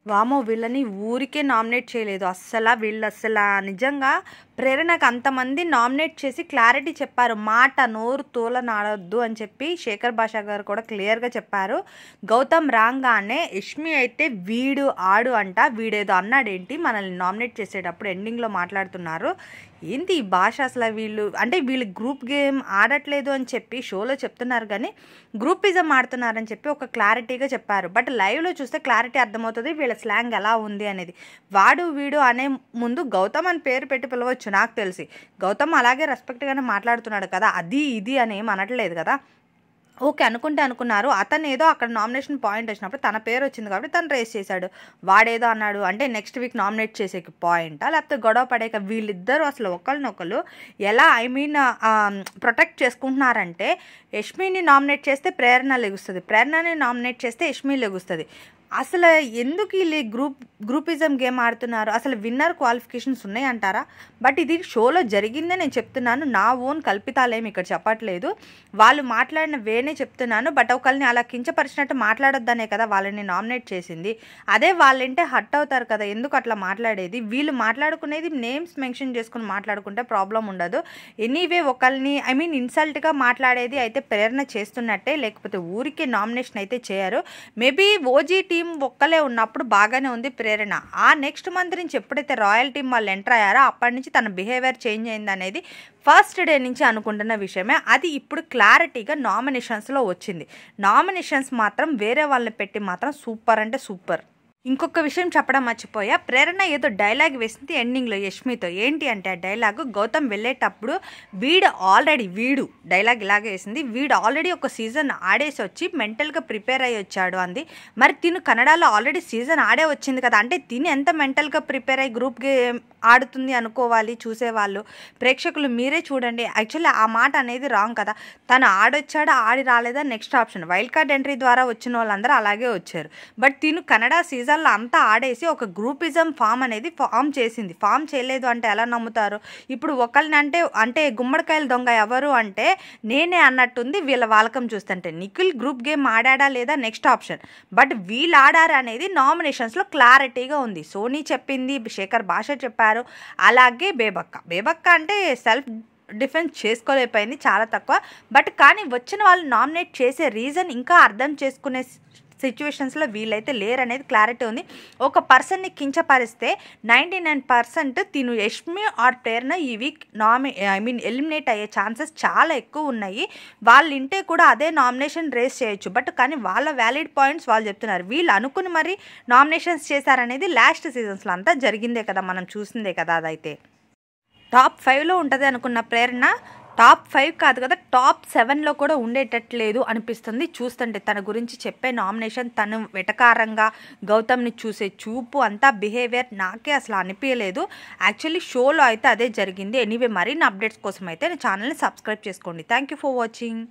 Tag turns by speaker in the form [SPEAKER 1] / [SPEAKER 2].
[SPEAKER 1] వామ్మో! వీళ్ళని ఊరికే నామినేట్ చేయలేదు. వీళ్ళసలా నిజంగా ప్రేరణకు అంతమంది నామినేట్ చేసి క్లారిటీ చెప్పారు. మాట నోరు తూలనాడొద్దు అని చెప్పి శేఖర్ భాషా గారు కూడా క్లియర్‌గా చెప్పారు. గౌతమ్ రాంగానే యష్మి అయితే వీడు ఆడు అంట. వీడేదో అన్నాడేంటి మనల్ని నామినేట్ చేసేటప్పుడు ఎండింగ్‌లో మాట్లాడుతున్నారు. ఏంటి ఈ భాష అసలు వీళ్ళు గ్రూప్ గేమ్ ఆడట్లేదు అని చెప్పి షోలో చెప్తున్నారు కానీ గ్రూపిజం ఆడుతున్నారని చెప్పి ఒక క్లారిటీగా చెప్పారు. బట్ లైవ్లో చూస్తే క్లారిటీ అర్థమవుతుంది వీళ్ళ స్లాంగ్ ఎలా ఉంది అనేది. వాడు వీడు అనే ముందు గౌతమ్ అని పేరు పెట్టి పిలవచ్చు నాకు తెలిసి. గౌతమ్ అలాగే రెస్పెక్ట్గానే మాట్లాడుతున్నాడు కదా, అది ఇది అని ఏం అనట్లేదు కదా. ఓకే అనుకున్నారు. అతను ఏదో అక్కడ నామినేషన్ పాయింట్ వచ్చినప్పుడు తన పేరు వచ్చింది కాబట్టి తను రేస్ చేశాడు. వాడేదో అన్నాడు అంటే నెక్స్ట్ వీక్ నామినేట్ చేసేకి పాయింటా, లేకపోతే గొడవ పడేక వీళ్ళిద్దరూ అసలు ఒకరినొకరు ఎలా ప్రొటెక్ట్ చేసుకుంటున్నారంటే యష్మిని నామినేట్ చేస్తే ప్రేరణ లెగుస్తుంది, ప్రేరణని నామినేట్ చేస్తే యష్మి లెగుస్తుంది. అసలు ఎందుకు వీళ్ళు గ్రూపిజం గేమ్ ఆడుతున్నారు? అసలు విన్నర్ క్వాలిఫికేషన్స్ ఉన్నాయంటారా? బట్ ఇది షోలో జరిగిందే నేను చెప్తున్నాను, నా ఓన్ కల్పితాలేమి ఇక్కడ చెప్పట్లేదు. వాళ్ళు మాట్లాడిన వేనే చెప్తున్నాను. బట్ ఒకరిని అలా కించపరిచినట్టు మాట్లాడొద్దనే కదా వాళ్ళని నామినేట్ చేసింది. అదే వాళ్ళంటే హర్ట్ అవుతారు కదా, ఎందుకు అట్లా మాట్లాడేది? వీళ్ళు మాట్లాడుకునేది నేమ్స్ మెన్షన్ చేసుకుని మాట్లాడుకుంటే ప్రాబ్లం ఉండదు. ఎనీవే ఒకరిని ఇన్సల్ట్గా మాట్లాడేది అయితే ప్రేరణ చేస్తున్నట్టే, లేకపోతే ఊరికే నామినేషన్ అయితే చేయరు. మేబీ ఓజీ టీం ఒక్కలే ఉన్నప్పుడు బాగానే ఉంది ప్రేరణ. ఆ నెక్స్ట్ మంత్ నుంచి ఎప్పుడైతే రాయల్ టీం వాళ్ళు ఎంటర్ అయ్యారో అప్పటి నుంచి తన బిహేవియర్ చేంజ్ అయింది అనేది ఫస్ట్ డే నుంచి అనుకుంటున్న విషయమే. అది ఇప్పుడు క్లారిటీగా నామినేషన్స్లో వచ్చింది. నామినేషన్స్ మాత్రం వేరే వాళ్ళని పెట్టి మాత్రం సూపర్ అంటే సూపర్. ఇంకొక విషయం చెప్పడం మర్చిపోయా, ప్రేరణ ఏదో డైలాగ్ వేసింది ఎండింగ్లో యష్మితో. ఏంటి అంటే ఆ డైలాగు గౌతమ్ వెళ్ళేటప్పుడు వీడు డైలాగ్ ఇలాగే వేసింది, వీడు ఆల్రెడీ ఒక సీజన్ ఆడేసి వచ్చి మెంటల్గా ప్రిపేర్ అయ్యి వచ్చాడు అంది. మరి తిను కన్నడలో ఆల్రెడీ సీజన్ ఆడే వచ్చింది కదా, అంటే తిని ఎంత మెంటల్గా ప్రిపేర్ అయ్యి గ్రూప్ గేమ్ ఆడుతుంది అనుకోవాలి చూసేవాళ్ళు, ప్రేక్షకులు మీరే చూడండి. యాక్చువల్లీ ఆ మాట అనేది రాంగ్ కదా. తను ఆడొచ్చాడా ఆడి రాలేదా next option. Wild card entry ద్వారా వచ్చిన వాళ్ళందరూ అలాగే వచ్చారు. బట్ తిను కన్నడ సీజన్లో అంతా ఆడేసి ఒక గ్రూపిజం ఫామ్ అనేది ఫామ్ చేసింది. ఫామ్ చేయలేదు అంటే ఎలా నమ్ముతారు? ఇప్పుడు ఒకరిని అంటే గుమ్మడికాయల దొంగ ఎవరు అంటే నేనే అన్నట్టుంది వీళ్ళ వాలకం చూస్తుంటే. నిఖిల్ గ్రూప్ గేమ్ ఆడాడా లేదా నెక్స్ట్ ఆప్షన్. బట్ వీళ్ళు ఆడారు అనేది నామినేషన్స్లో క్లారిటీగా ఉంది. సోనీ చెప్పింది, శేఖర్ భాష చెప్పారు, అలాగే బేబక్క అంటే సెల్ఫ్ డిఫెన్స్ చేసుకోలేకపోయింది చాలా తక్కువ. బట్ కానీ వచ్చిన వాళ్ళు నామినేట్ చేసే రీజన్ ఇంకా అర్థం చేసుకునే సిచ్యువేషన్స్లో వీళ్ళైతే లేరనేది క్లారిటీ ఉంది. ఒక పర్సన్ని కించపరిస్తే 99% తిను యష్మి ఆర్ ప్రేరణ ఈ వీక్ ఎలిమినేట్ అయ్యే ఛాన్సెస్ చాలా ఎక్కువ ఉన్నాయి. వాళ్ళు ఇంటే కూడా అదే నామినేషన్ రేస్ చేయొచ్చు. బట్ కానీ వాళ్ళ వ్యాలిడ్ పాయింట్స్ వాళ్ళు చెప్తున్నారు. వీళ్ళు అనుకుని మరి నామినేషన్స్ చేశారనేది లాస్ట్ సీజన్స్లో అంతా జరిగిందే కదా, మనం చూసిందే కదా. అదైతే టాప్ 5లో ఉంటుంది అనుకున్న ప్రేరణ టాప్ 5 కాదు కదా, టాప్ 7లో కూడా ఉండేటట్లేదు అనిపిస్తుంది చూస్తుంటే. తన గురించి చెప్పే నామినేషన్, తను వెటకారంగా గౌతమ్ని చూసే చూపు అంతా బిహేవియర్ నాకే అసలు అనిపించలేదు. యాక్చువల్లీ షోలో అయితే అదే జరిగింది. ఎనీవే మరిన్ని అప్డేట్స్ కోసం అయితే నా ఛానల్ని సబ్స్క్రైబ్ చేసుకోండి. Thank you for watching.